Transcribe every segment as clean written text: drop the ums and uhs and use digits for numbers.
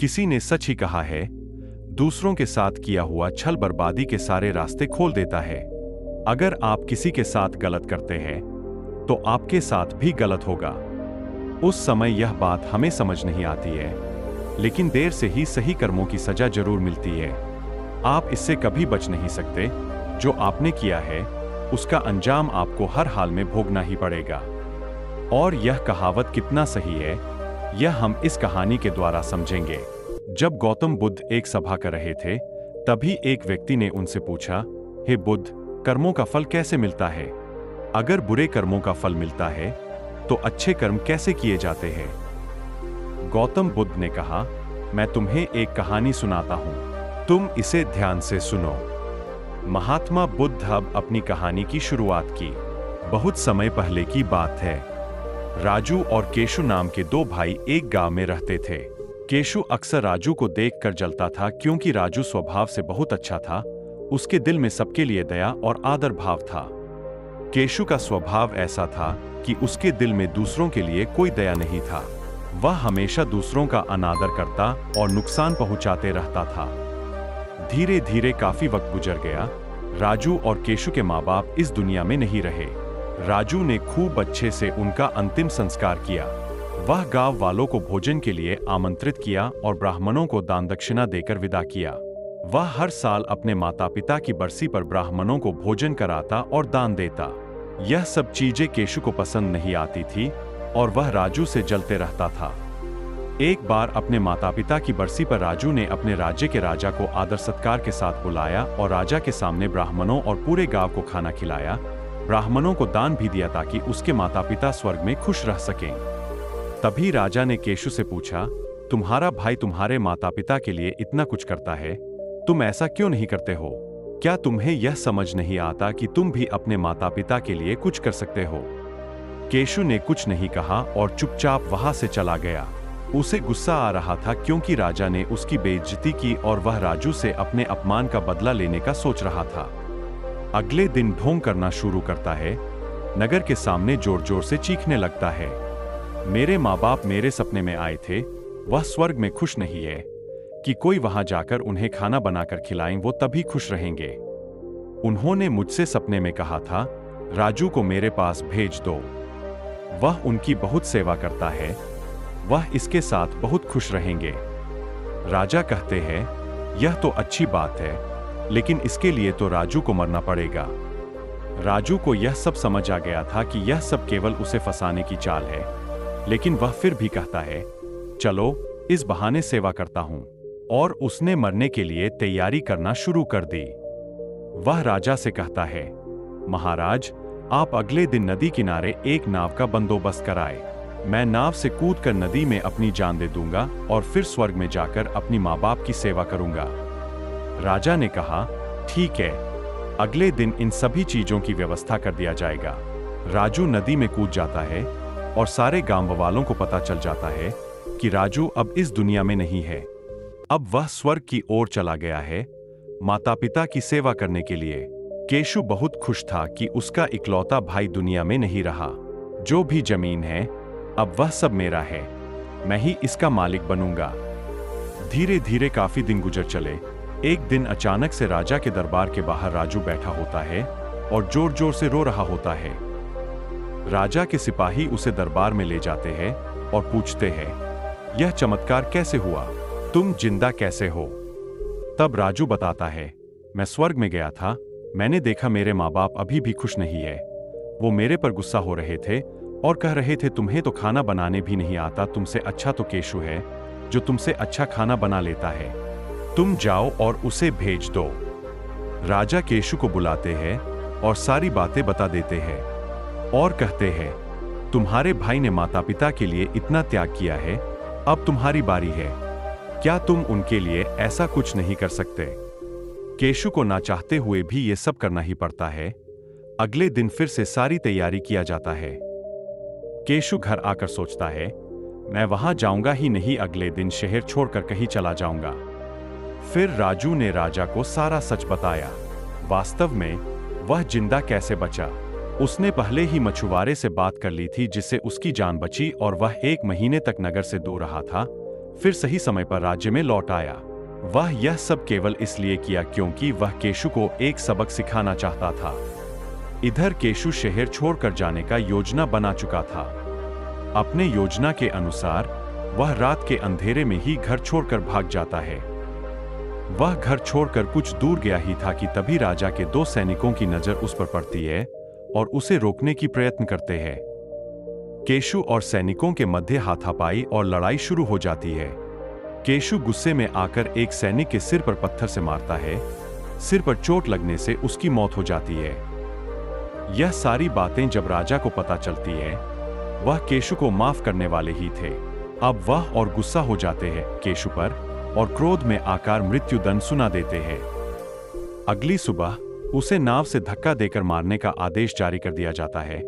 किसी ने सच ही कहा है, दूसरों के साथ किया हुआ छल बर्बादी के सारे रास्ते खोल देता है। अगर आप किसी के साथ गलत करते हैं तो आपके साथ भी गलत होगा। उस समय यह बात हमें समझ नहीं आती है, लेकिन देर से ही सही कर्मों की सजा जरूर मिलती है। आप इससे कभी बच नहीं सकते। जो आपने किया है उसका अंजाम आपको हर हाल में भोगना ही पड़ेगा। और यह कहावत कितना सही है, यह हम इस कहानी के द्वारा समझेंगे। जब गौतम बुद्ध एक सभा कर रहे थे, तभी एक व्यक्ति ने उनसे पूछा, हे बुद्ध, कर्मों का फल कैसे मिलता है? अगर बुरे कर्मों का फल मिलता है तो अच्छे कर्म कैसे किए जाते हैं? गौतम बुद्ध ने कहा, मैं तुम्हें एक कहानी सुनाता हूं, तुम इसे ध्यान से सुनो। महात्मा बुद्ध अब अपनी कहानी की शुरुआत की। बहुत समय पहले की बात है। राजू और केशु नाम के दो भाई एक गांव में रहते थे। केशु अक्सर राजू को देखकर जलता था, क्योंकि राजू स्वभाव से बहुत अच्छा था। उसके दिल में सबके लिए दया और आदर भाव था। केशु का स्वभाव ऐसा था कि उसके दिल में दूसरों के लिए कोई दया नहीं था। वह हमेशा दूसरों का अनादर करता और नुकसान पहुंचाते रहता था। धीरे धीरे काफी वक्त गुजर गया। राजू और केशु के माँ बाप इस दुनिया में नहीं रहे। राजू ने खूब अच्छे से उनका अंतिम संस्कार किया। वह गांव वालों को भोजन के लिए आमंत्रित किया और ब्राह्मणों को दान दक्षिणा देकर विदा किया। वह हर साल अपने माता पिता की बरसी पर ब्राह्मणों को भोजन कराता और दान देता। यह सब चीजें केशु को पसंद नहीं आती थी और वह राजू से जलते रहता था। एक बार अपने माता पिता की बरसी पर राजू ने अपने राज्य के राजा को आदर सत्कार के साथ बुलाया और राजा के सामने ब्राह्मणों और पूरे गांव को खाना खिलाया। ब्राह्मणों को दान भी दिया ताकि उसके माता पिता स्वर्ग में खुश रह सकें। तभी राजा ने केशु से पूछा, तुम्हारा भाई तुम्हारे माता पिता के लिए इतना कुछ करता है, तुम ऐसा क्यों नहीं करते हो? क्या तुम्हें यह समझ नहीं आता कि तुम भी अपने माता पिता के लिए कुछ कर सकते हो? केशु ने कुछ नहीं कहा और चुपचाप वहां से चला गया। उसे गुस्सा आ रहा था, क्योंकि राजा ने उसकी बेइज्जती की और वह राजू से अपने अपमान का बदला लेने का सोच रहा था। अगले दिन ढोंग करना शुरू करता है। नगर के सामने जोर जोर से चीखने लगता है, मेरे माँ बाप मेरे सपने में आए थे, वह स्वर्ग में खुश नहीं है कि कोई वहां जाकर उन्हें खाना बनाकर खिलाएं, वो तभी खुश रहेंगे। उन्होंने मुझसे सपने में कहा था, राजू को मेरे पास भेज दो, वह उनकी बहुत सेवा करता है, वह इसके साथ बहुत खुश रहेंगे। राजा कहते हैं, यह तो अच्छी बात है, लेकिन इसके लिए तो राजू को मरना पड़ेगा। राजू को यह सब समझ आ गया था कि यह सब केवल उसे फंसाने की चाल है, लेकिन वह फिर भी कहता है, चलो इस बहाने सेवा करता हूं। और उसने मरने के लिए तैयारी करना शुरू कर दी। वह राजा से कहता है, महाराज, आप अगले दिन नदी किनारे एक नाव का बंदोबस्त कराए। मैं नाव से कूदकर नदी में अपनी जान दे दूंगा और फिर स्वर्ग में जाकर अपनी माँ बाप की सेवा करूंगा। राजा ने कहा, ठीक है, अगले दिन इन सभी चीजों की व्यवस्था कर दिया जाएगा। राजू नदी में कूद जाता है और सारे गांव वालों को पता चल जाता है कि राजू अब इस दुनिया में नहीं है। अब वह स्वर्ग की ओर चला गया है, माता पिता की सेवा करने के लिए। केशु बहुत खुश था कि उसका इकलौता भाई दुनिया में नहीं रहा। जो भी जमीन है, अब वह सब मेरा है, मैं ही इसका मालिक बनूंगा। धीरे धीरे काफी दिन गुजर चले। एक दिन अचानक से राजा के दरबार के बाहर राजू बैठा होता है और जोर जोर से रो रहा होता है। राजा के सिपाही उसे दरबार में ले जाते हैं और पूछते हैं, यह चमत्कार कैसे हुआ? तुम जिंदा कैसे हो? तब राजू बताता है, मैं स्वर्ग में गया था, मैंने देखा मेरे माँ बाप अभी भी खुश नहीं है। वो मेरे पर गुस्सा हो रहे थे और कह रहे थे, तुम्हें तो खाना बनाने भी नहीं आता, तुमसे अच्छा तो केशु है जो तुमसे अच्छा खाना बना लेता है। तुम जाओ और उसे भेज दो। राजा केशु को बुलाते हैं और सारी बातें बता देते हैं और कहते हैं, तुम्हारे भाई ने माता पिता के लिए इतना त्याग किया है, अब तुम्हारी बारी है। क्या तुम उनके लिए ऐसा कुछ नहीं कर सकते? केशु को ना चाहते हुए भी ये सब करना ही पड़ता है। अगले दिन फिर से सारी तैयारी किया जाता है। केशु घर आकर सोचता है, मैं वहां जाऊंगा ही नहीं, अगले दिन शहर छोड़कर कहीं चला जाऊंगा। फिर राजू ने राजा को सारा सच बताया। वास्तव में वह जिंदा कैसे बचा? उसने पहले ही मछुआरे से बात कर ली थी, जिससे उसकी जान बची और वह 1 महीने तक नगर से दूर रहा था। फिर सही समय पर राज्य में लौट आया। वह यह सब केवल इसलिए किया क्योंकि वह केशु को एक सबक सिखाना चाहता था। इधर केशु शहर छोड़कर जाने का योजना बना चुका था। अपने योजना के अनुसार वह रात के अंधेरे में ही घर छोड़कर भाग जाता है। वह घर छोड़कर कुछ दूर गया ही था कि तभी राजा के 2 सैनिकों की नजर उस पर पड़ती है और उसे रोकने की प्रयत्न करते हैं। केशु और सैनिकों के मध्य हाथापाई और लड़ाई शुरू हो जाती है। केशु गुस्से में आकर एक सैनिक के सिर पर पत्थर से मारता है। सिर पर चोट लगने से उसकी मौत हो जाती है। यह सारी बातें जब राजा को पता चलती है, वह केशु को माफ करने वाले ही थे। अब वह और गुस्सा हो जाते हैं केशु पर और क्रोध में आकर मृत्युदंड सुना देते हैं। अगली सुबह उसे नाव से धक्का देकर मारने का आदेश जारी कर दिया जाता है।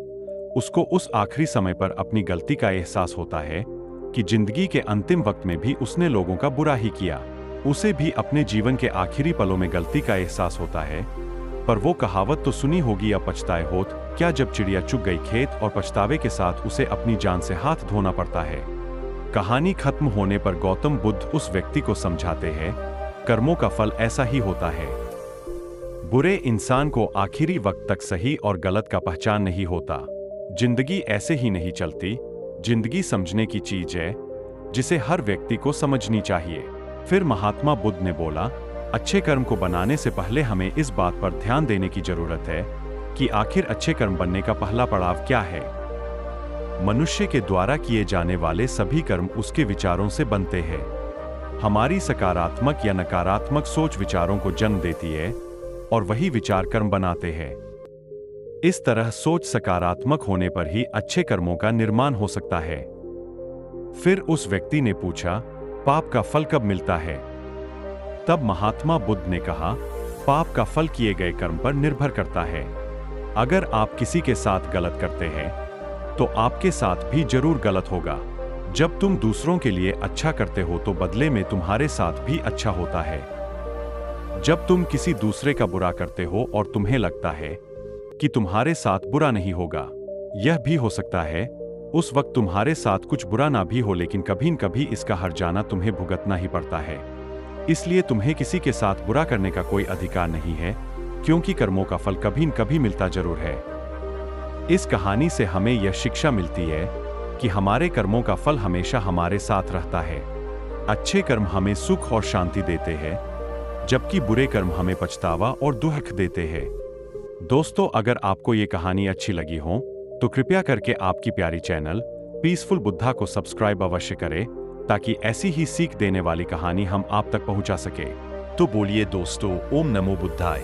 उसको उस आखिरी समय पर अपनी गलती का एहसास होता है कि जिंदगी के अंतिम वक्त में भी उसने लोगों का बुरा ही किया। उसे भी अपने जीवन के आखिरी पलों में गलती का एहसास होता है। पर वो कहावत तो सुनी होगी, अब पछताए होत क्या, जब चिड़िया चुग गई खेत, और पछतावे के साथ उसे अपनी जान से हाथ धोना पड़ता है। कहानी खत्म होने पर गौतम बुद्ध उस व्यक्ति को समझाते हैं, कर्मों का फल ऐसा ही होता है। बुरे इंसान को आखिरी वक्त तक सही और गलत का पहचान नहीं होता। जिंदगी ऐसे ही नहीं चलती। जिंदगी समझने की चीज है जिसे हर व्यक्ति को समझनी चाहिए। फिर महात्मा बुद्ध ने बोला, अच्छे कर्म को बनाने से पहले हमें इस बात पर ध्यान देने की जरूरत है कि आखिर अच्छे कर्म बनने का पहला पड़ाव क्या है। मनुष्य के द्वारा किए जाने वाले सभी कर्म उसके विचारों से बनते हैं। हमारी सकारात्मक या नकारात्मक सोच विचारों को जन्म देती है और वही विचार कर्म बनाते हैं। इस तरह सोच सकारात्मक होने पर ही अच्छे कर्मों का निर्माण हो सकता है। फिर उस व्यक्ति ने पूछा, पाप का फल कब मिलता है? तब महात्मा बुद्ध ने कहा, पाप का फल किए गए कर्म पर निर्भर करता है। अगर आप किसी के साथ गलत करते हैं तो आपके साथ भी जरूर गलत होगा। जब तुम दूसरों के लिए अच्छा करते हो तो बदले में तुम्हारे साथ भी अच्छा होता है। जब तुम किसी दूसरे का बुरा करते हो और तुम्हें लगता है कि तुम्हारे साथ बुरा नहीं होगा, यह भी हो सकता है उस वक्त तुम्हारे साथ कुछ बुरा ना भी हो, लेकिन कभी न कभी इसका हर्जाना तुम्हें भुगतना ही पड़ता है। इसलिए तुम्हें किसी के साथ बुरा करने का कोई अधिकार नहीं है, क्योंकि कर्मों का फल कभी न कभी मिलता जरूर है। इस कहानी से हमें यह शिक्षा मिलती है कि हमारे कर्मों का फल हमेशा हमारे साथ रहता है। अच्छे कर्म हमें सुख और शांति देते हैं, जबकि बुरे कर्म हमें पछतावा और दुख देते हैं। दोस्तों, अगर आपको ये कहानी अच्छी लगी हो तो कृपया करके आपकी प्यारी चैनल पीसफुल बुद्धा को सब्सक्राइब अवश्य करें, ताकि ऐसी ही सीख देने वाली कहानी हम आप तक पहुंचा सके। तो बोलिए दोस्तों, ओम नमो बुद्धाय।